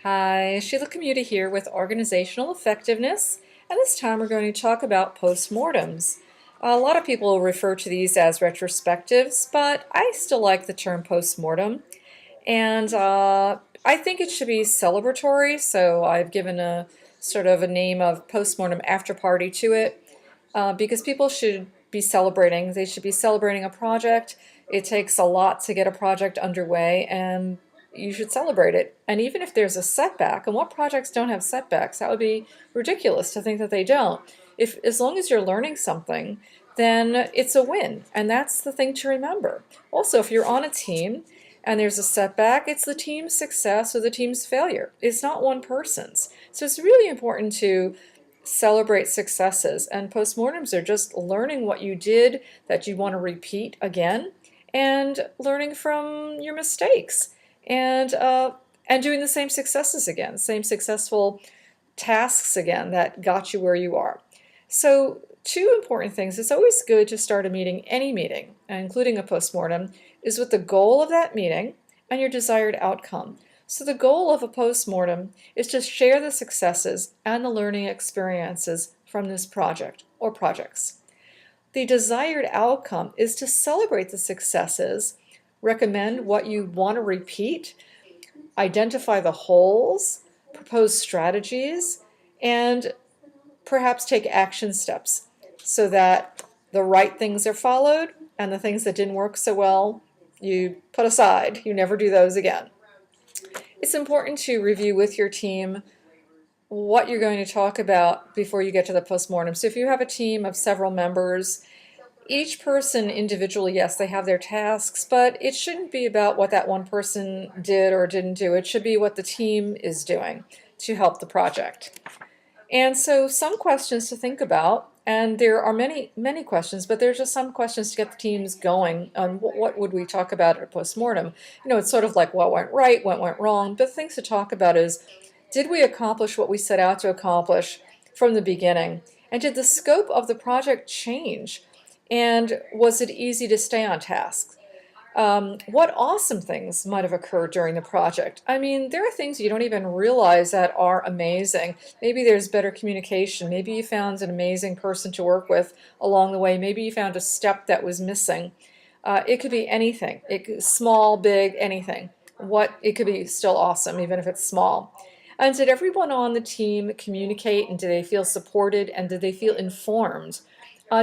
Hi, Sheila here with Organizational Effectiveness, and this time we're going to talk about postmortems. A lot of people refer to these as retrospectives, but I still like the term postmortem, and I think it should be celebratory, so I've given a sort of a name of postmortem after party to it, because people should be celebrating. They should be celebrating a project. It takes a lot to get a project underway, and you should celebrate it. And even if there's a setback, and what projects don't have setbacks? That would be ridiculous to think that they don't. If as long as you're learning something, then it's a win, and that's the thing to remember. Also, if you're on a team and there's a setback, it's the team's success or the team's failure. It's not one person's. So it's really important to celebrate successes, and postmortems are just learning what you did that you want to repeat again, and learning from your mistakes, and doing the same successes again, same successful tasks again that got you where you are. So two important things. It's always good to start a meeting, any meeting, including a postmortem, is with the goal of that meeting and your desired outcome. So the goal of a postmortem is to share the successes and the learning experiences from this project or projects. The desired outcome is to celebrate the successes, recommend what you want to repeat, identify the holes, propose strategies, and perhaps take action steps so that the right things are followed and the things that didn't work so well, you put aside. You never do those again. It's important to review with your team what you're going to talk about before you get to the postmortem. So if you have a team of several members, each person individually, yes, they have their tasks, but it shouldn't be about what that one person did or didn't do. It should be what the team is doing to help the project. And so some questions to think about, and there are many questions, but there's just some questions to get the teams going on what would we talk about at a postmortem. It's sort of like what went right, what went wrong, but the things to talk about is, did we accomplish what we set out to accomplish from the beginning? And did the scope of the project change? And was it easy to stay on task? What awesome things might have occurred during the project? I mean, there are things you don't even realize that are amazing. Maybe there's better communication. Maybe you found an amazing person to work with along the way. Maybe you found a step that was missing. It could be anything. Small, big, anything. It could be still awesome, even if it's small. And did everyone on the team communicate, and did they feel supported, and did they feel informed?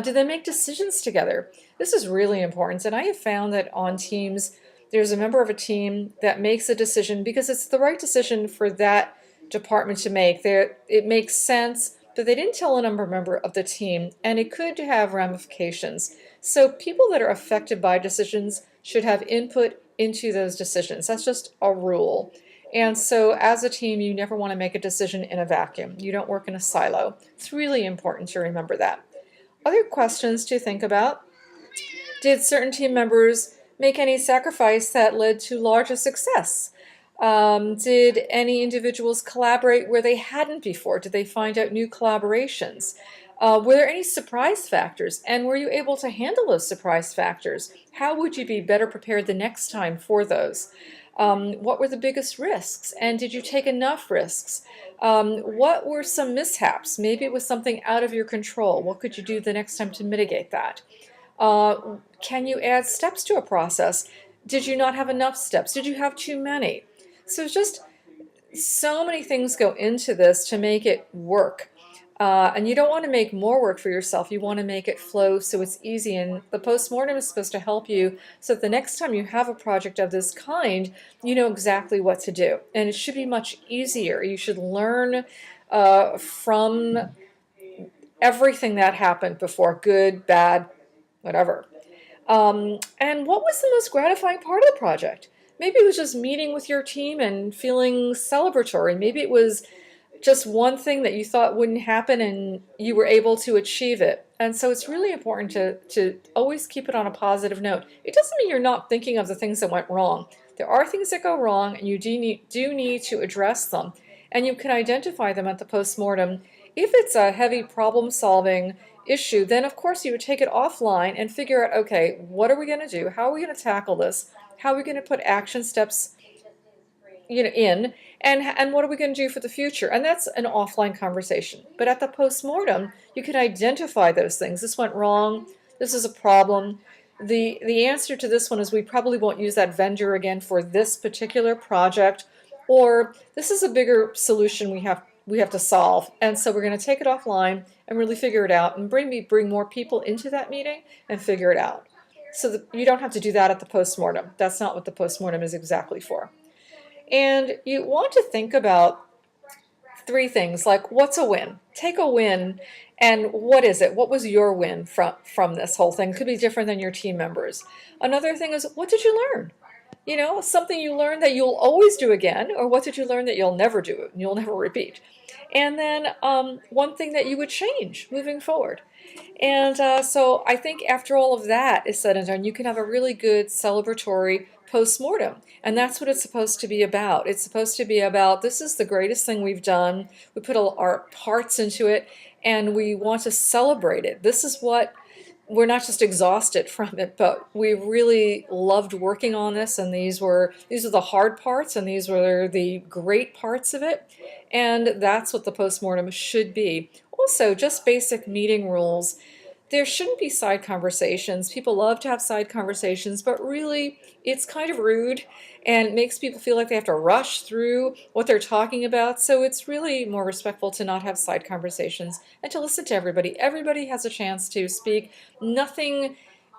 Did they make decisions together? This is really important, and I have found that on teams, there's a member of a team that makes a decision because it's the right decision for that department to make. It makes sense, but they didn't tell a member of the team, and it could have ramifications. So people that are affected by decisions should have input into those decisions. That's just a rule. And so as a team, you never want to make a decision in a vacuum. You don't work in a silo. It's really important to remember that. Other questions to think about. Did certain team members make any sacrifice that led to larger success? Did any individuals collaborate where they hadn't before? Did they find out new collaborations? Were there any surprise factors? And were you able to handle those surprise factors? How would you be better prepared the next time for those? What were the biggest risks? And did you take enough risks? What were some mishaps? Maybe it was something out of your control. What could you do the next time to mitigate that? Can you add steps to a process? Did you not have enough steps? Did you have too many? So it's just so many things go into this to make it work. And you don't want to make more work for yourself. You want to make it flow so it's easy. And the postmortem is supposed to help you so that the next time you have a project of this kind, you know exactly what to do. And it should be much easier. You should learn from everything that happened before, good, bad, whatever. And what was the most gratifying part of the project? Maybe it was just meeting with your team and feeling celebratory. Maybe it was just one thing that you thought wouldn't happen and you were able to achieve it. And so it's really important to always keep it on a positive note. It doesn't mean you're not thinking of the things that went wrong. There are things that go wrong, and you do need to address them. And you can identify them at the postmortem. If it's a heavy problem-solving issue, then of course you would take it offline and figure out, okay, what are we going to do? How are we going to tackle this? How are we going to put action steps in? And what are we going to do for the future? And that's an offline conversation. But at the postmortem, you can identify those things. This went wrong. This is a problem. The answer to this one is we probably won't use that vendor again for this particular project, or this is a bigger solution we have to solve, and so we're going to take it offline and really figure it out, and bring more people into that meeting and figure it out. So that you don't have to do that at the postmortem. That's not what the postmortem is exactly for. And you want to think about three things, like what's a win? Take a win, and what is it? What was your win from this whole thing? Could be different than your team members. Another thing is, what did you learn? Something you learned that you'll always do again, or what did you learn that you'll never do, and you'll never repeat? And then one thing that you would change moving forward. And so I think after all of that is said and done, you can have a really good celebratory post-mortem. And that's what it's supposed to be about. It's supposed to be about, this is the greatest thing we've done. We put our hearts into it, and we want to celebrate it. This is what, we're not just exhausted from it, but we really loved working on this, and these are the hard parts, and these were the great parts of it. And that's what the postmortem should be. Also, just basic meeting rules. There shouldn't be side conversations. People love to have side conversations, but really it's kind of rude and makes people feel like they have to rush through what they're talking about. So it's really more respectful to not have side conversations and to listen to everybody. Everybody has a chance to speak. Nothing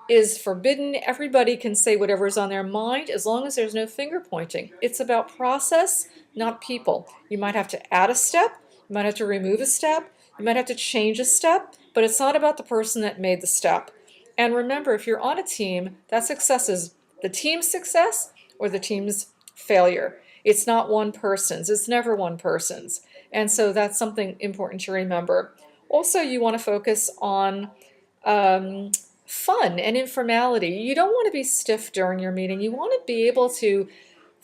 is forbidden. Everybody can say whatever's on their mind as long as there's no finger pointing. It's about process, not people. You might have to add a step, you might have to remove a step, you might have to change a step, but it's not about the person that made the step. And remember, if you're on a team, that success is the team's success or the team's failure. It's not one person's. It's never one person's. And so that's something important to remember. Also, you want to focus on fun and informality. You don't want to be stiff during your meeting. You want to be able to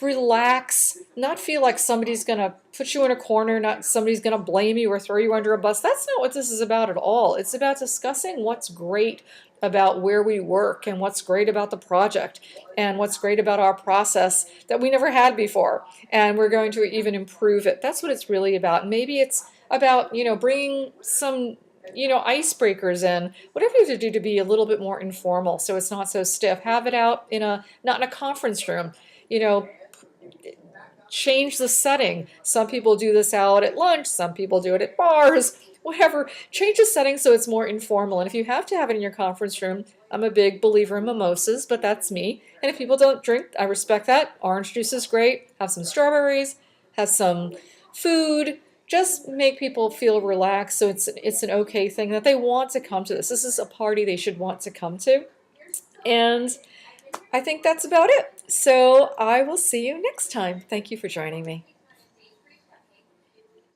relax, not feel like somebody's going to put you in a corner, not somebody's going to blame you or throw you under a bus. That's not what this is about at all. It's about discussing what's great about where we work and what's great about the project and what's great about our process that we never had before, and we're going to even improve it. That's what it's really about. Maybe it's about, bringing some icebreakers in, whatever you have to do to be a little bit more informal so it's not so stiff. Have it out not in a conference room. Change the setting. Some people do this out at lunch, some people do it at bars, whatever. Change the setting so it's more informal. And if you have to have it in your conference room, I'm a big believer in mimosas, but that's me. And if people don't drink, I respect that. Orange juice is great. Have some strawberries, have some food. Just make people feel relaxed so it's an okay thing that they want to come to this. This is a party they should want to come to. And I think that's about it. So I will see you next time. Thank you for joining me.